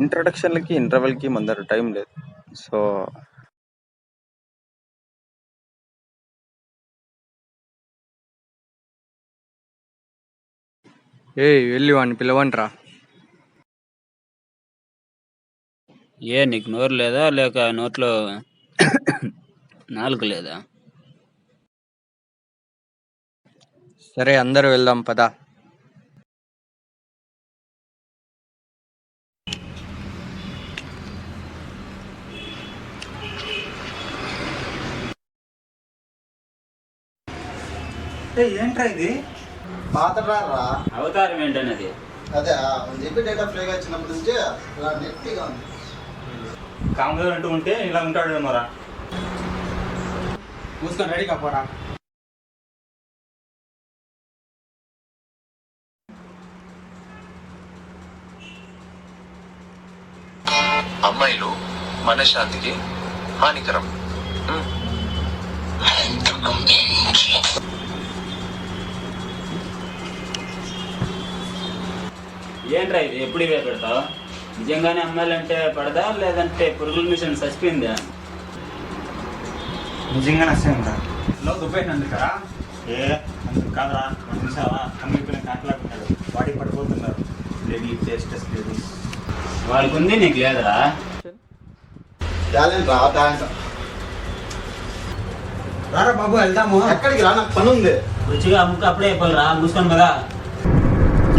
ఇంట్రడక్షన్‌లకి, ఇంటర్వెల్‌కి ముందర టైం లేదు. సో, వెళ్ళి వాడిని పిలవండ్రా. నీకు నోరు లేదా లేక నోట్లో నాలుగు లేదా? సరే అందరూ వెళ్దాం పద. ఏంట్రా ఇది? పాతరా అవతారం ఏంటన్నది? అదే చెప్పి డేటా ఫ్రీగా ఇచ్చినప్పటి నుంచి ఇలా నెట్టిగా ఉంది. కాంగ్రెస్ అంటూ ఉంటే ఇలా ఉంటాడు మరా. మూసుకొని రెడీ కాపోరా. అమ్మాయిలు మనశ్శాంతికి హానికరం. ఏంట్రా ఇది? ఎప్పుడు ఇవే పెడతావు? నిజంగానే అమ్మాయిలు అంటే పడదా లేదంటే పురుగుల మిషన్ చచ్చిపోయిందా? నిజంగా నష్టంగా నువ్వు దుబ్బేసినందుకరా? అందుకు కాదరా, మనం చూసావా కమ్యూనిటీ కాట్లాడుతున్నాడు, వాడికి పడిపోతున్నారు. లేడీ టేస్టెస్ లేడీస్ వాళ్ళకు ఉంది, నీకు లేదరా? టాలెంట్ రా, టాలెంట్. రారా బాబు వెళ్దాము. ఎక్కడికి రా? నాకు పని ఉంది. రుచిగా అమ్ముకు అప్పుడే అయిపోయి రా, మూసుకొని కదా.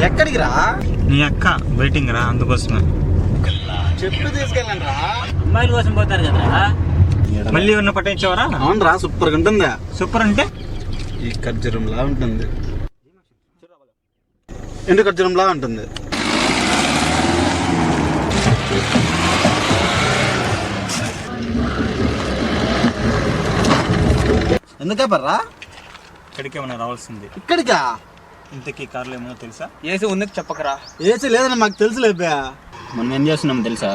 ఎక్కడికి రా? నీ అక్క వెయిటింగ్ రా, అందుకోసమే. చెప్పు తీసుకెళ్ళండి రా. అమ్మాయిల కోసం పోతారు కదరా. మళ్ళీ ఉన్న పట్టించావరా? అవును రా, సూపర్గా ఉంటుంది. సూపర్ అంటే ఈ ఖర్జూరంలా ఉంటుంది. ఎండు ఖర్జూరంలా ఉంటుంది. ఎందుకే పర్రా? ఇక్కడికే ఏమన్నా రావాల్సింది. ఇక్కడికా? ఇంతకీ కార్లో ఏమన్నా తెలుసా? ఏసీ ఉంది చెప్పకరా. ఏసీ లేదని మాకు తెలుసు లేపా. మనం ఏం చేస్తున్నాం తెలుసా?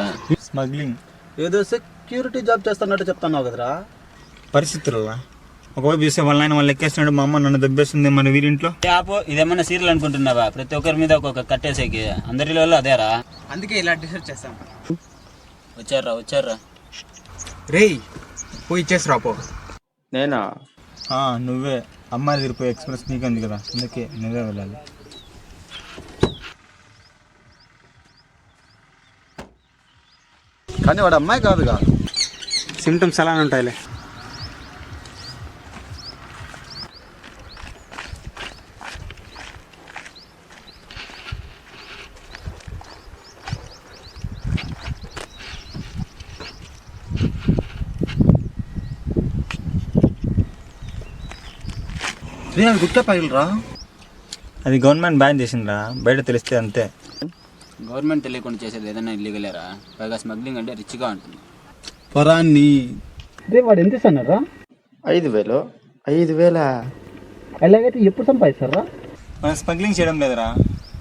స్మగ్లింగ్. ఏదో సెక్యూరిటీ జాబ్ చేస్తున్నట్టు చెప్తున్నావు కదరా. పరిస్థితుల్లో ఒకవైపు చూస్తే వాళ్ళ ఆయన వాళ్ళు ఎక్కేస్తున్నాడు, మా అమ్మ నన్ను దెబ్బేస్తుంది మన వీరింట్లో. ఆపో, ఇదేమన్నా సీరియల్ అనుకుంటున్నావా? ప్రతి ఒక్కరి మీద ఒక్కొక్క కట్టేసేకి అందరిలో అదేరా. అందుకే ఇలా డిసైడ్ చేస్తాం. వచ్చారా రేయ్ పోయి ఇచ్చేసి రాపో. నేనా? నువ్వే. అమ్మాయి తిరిగిపోయి ఎక్స్ప్రెస్ నీకు ఉంది కదా, అందుకే నువ్వే వెళ్ళాలి. కానీ వాడు అమ్మాయి కాదుగా. సిమ్టమ్స్ అలానే ఉంటాయిలే. గుట్ట పైలరా. అది గవర్నమెంట్ బ్యాన్ చేసిందిరా, బయట తెలిస్తే అంతే. గవర్నమెంట్ తెలియకుండా చేసేది ఏదైనా ఇల్లీగలేరా? పైగా స్మగ్లింగ్ అంటే రిచ్గా ఉంటుంది. పరాన్ని వాడు ఎంత ఇస్తున్నారా? 5,000. 5,000 అలాగైతే ఎప్పుడు సంపాదిస్తారా? మనం స్మగ్లింగ్ చేయడం లేదురా,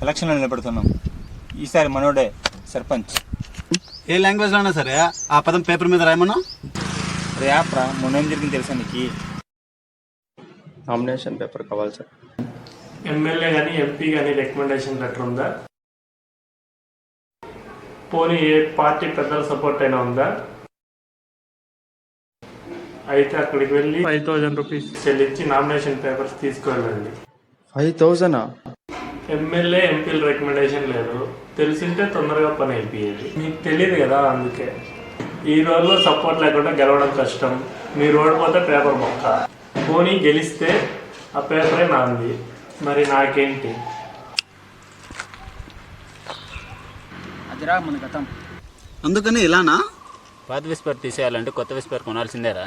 ఎలక్షన్లో నిలబెడుతున్నాం. ఈసారి మనోడే సర్పంచ్. ఏ లాంగ్వేజ్లో అయినా సరే ఆ పదం పేపర్ మీద రాయమన్నా. అరే యాప్రా, మొన్న ఏం జరిగింది తెలుసా నీకు? నామినేషన్ పేపర్ కావాలి సార్. ఎమ్మెల్యే కానీ ఎంపీ కానీ రికమెండేషన్ లెటర్ ఉందా? పోనీ ఏ పార్టీ పెద్దల సపోర్ట్ అయినా ఉందా? అయితే అక్కడికి వెళ్ళి 5,000 రూపీస్ చెల్లించి నామినేషన్ పేపర్స్ తీసుకువెళ్ళండి. 5,000? ఎమ్మెల్యే ఎంపీల రికమెండేషన్ లేదు. తెలిసింటే తొందరగా పని అయిపోయేది. మీకు తెలియదు కదా, అందుకే. ఈ రోజులో సపోర్ట్ లేకుండా గెలవడం కష్టం. మీరు ఓడిపోతే పేపర్ మొక్క. పోనీ గెలిస్తే ఆ పేపరే నాంది, మరి నాకేంటి? అదిరా మన గతం. అందుకని ఇలానా? పాత విస్పర్ తీసేయాలంటే కొత్త విస్పర్ కొనాల్సిందేరా.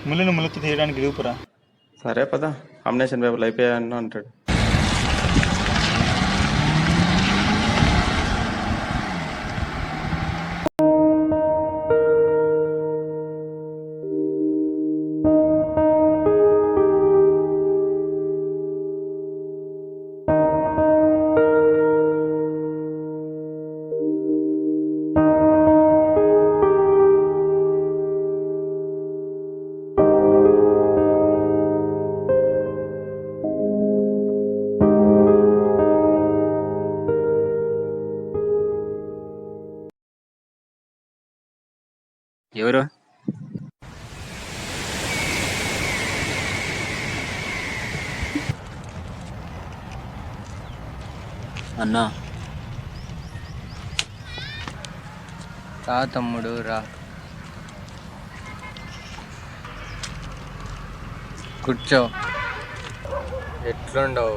ముళ్ళను ముళ్ళతో తీయడానికి రూపురా. సరే పద, నామినేషన్ పేపర్లు అయిపోయాయని అంటాడు. ఎవరు? అన్నా. రా తమ్ముడు రా, కూర్చో. ఎట్లుండవు?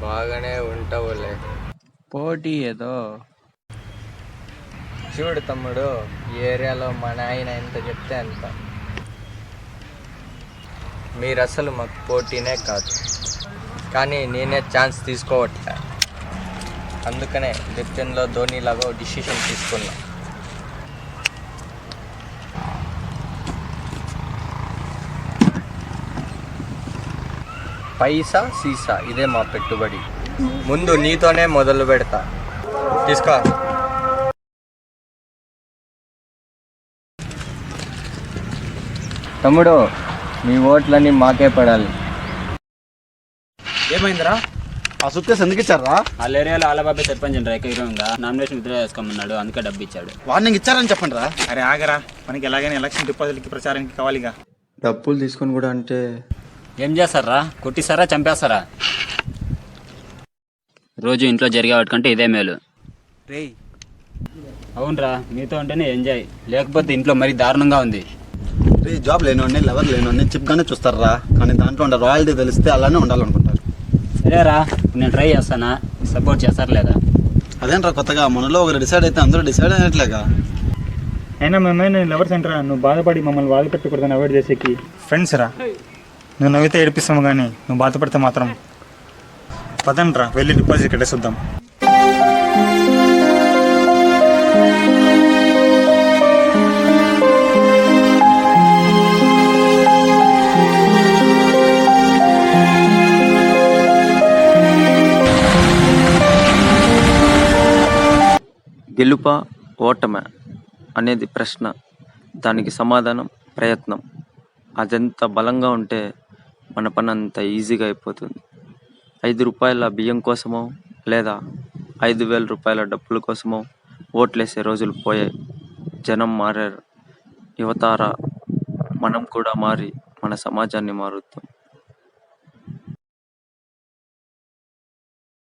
బాగానే ఉంటావులే. పోటీ ఏదో చూడు తమ్ముడు, ఈ ఏరియాలో మా నాయన ఎంత చెప్తే అంత. మీరు అసలు మాకు పోటీనే కాదు, కానీ నేనే ఛాన్స్ తీసుకోవట్లే. అందుకనే కెప్టెన్లో ధోనిలాగా డిసిషన్ తీసుకున్నా. పైసా సీసా ఇదే మా పెట్టుబడి. ముందు నీతోనే మొదలు పెడతా, తీసుకో. తమ్ముడు, మీ ఓట్లన్నీ మాకే పడాలి. ఏమైందిరా? ఆ సుత్తేసి ఎందుకు ఇచ్చారా? వాళ్ళ ఏరియాలో ఆలబాబే సర్పంచ్ అంటారు ఏకగ్రీవంగా. నామినేషన్ విత్డ్రా చేసుకోమన్నాడు, అందుకే డబ్బు ఇచ్చాడు. వార్నింగ్ ఇచ్చారని చెప్పండి రా. అరే ఆగరా, మనకి ఎలాగైనా ఎలక్షన్ డిపాజిట్కి ప్రచారానికి కావాలిగా. డబ్బులు తీసుకొని కూడా అంటే ఏం చేస్తారా? కొట్టిస్తారా, చంపేస్తారా? రోజు ఇంట్లో జరిగే వాటికంటే ఇదే మేలు. రేయ్, అవునరా, మీతో ఉంటేనే ఎంజాయ్, లేకపోతే ఇంట్లో మరీ దారుణంగా ఉంది. జాబ్ లేనివాడిని, లెవర్ లేనివాడిని చిప్గానే చూస్తారా, కానీ దాంట్లో ఉండే రాయల్టీ తెలిస్తే అలానే ఉండాలనుకుంటారు. సరేరా, నేను ట్రై చేస్తానా, సపోర్ట్ చేస్తారు లేదా? అదేంట్రా కొత్తగా, మనలో ఒకరు డిసైడ్ అయితే అందరూ డిసైడ్ అయినట్లేగా. అయినా మేము నేను లవర్ సెంటర్, నువ్వు బాధపడి మమ్మల్ని బాధ పెట్టకూడదని అవాయిడ్ చేసేకి ఫ్రెండ్స్ రా. నువ్వు నవ్వితే ఏడిపిస్తాము, కానీ నువ్వు బాధపడితే మాత్రం పదండ్రా, వెళ్ళి డిపాజిట్ కట్టేసుద్దాం. గెలుపా ఓటమే అనేది ప్రశ్న, దానికి సమాధానం ప్రయత్నం. అదెంత బలంగా ఉంటే మన పని అంత ఈజీగా అయిపోతుంది. 5 రూపాయల బియ్యం కోసమో లేదా 5,000 రూపాయల డబ్బుల కోసమో ఓట్లేసే రోజులు పోయాయి. జనం మారారు. యువతారా మనం కూడా మారి మన సమాజాన్ని మారుద్దాం.